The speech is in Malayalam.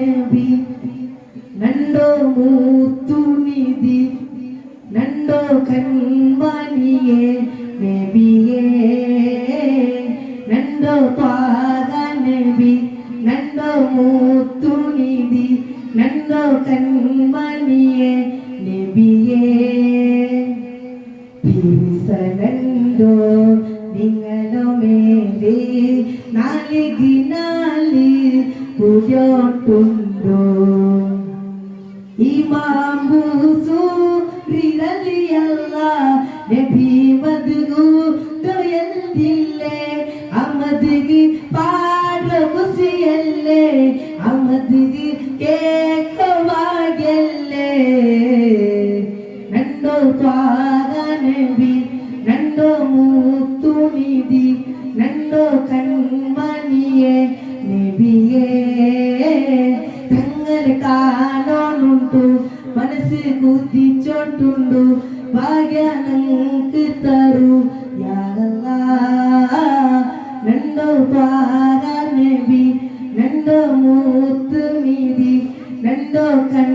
നബി നണ്ടോ മൂത്തുനിധി നണ്ടോ കൺമണിയേ നബിയേ നണ്ടോ ത്വാഹ നബി നണ്ടോ മൂത്തുനിധി നണ്ടോ കൺമണിയേ നബിയേ തിരിസനണ്ടോ നിങ്ങളോ മേലേ നാലികിനാലി പുരോട്ടുണ്ടോ ഇമാം ഹുസൂരി റളിയല്ലാഹ് നബി മദ്ഹു ദയൽദില്ലേ അമദ്ഹി പാടകുസിയല്ലേ അമദ്ഹി കേക്കവാഗല്ലേ നണ്ടോ ത്വാഹ നബി നണ്ടോ മൂത്തുനിധി നണ്ടോ കൺമണിയേ നബിയേ തങ്ങളെ കാണുന്നുണ്ടു മനസ്സ് കുതിച്ചോണ്ടുണ്ടു ഭാഗ്യങ്ങൾക്ക് തരൂ യാ അല്ലാഹ് നണ്ടോ ത്വാഹ നബി നണ്ടോ മൂത്തുനിധി നണ്ടോ കൺ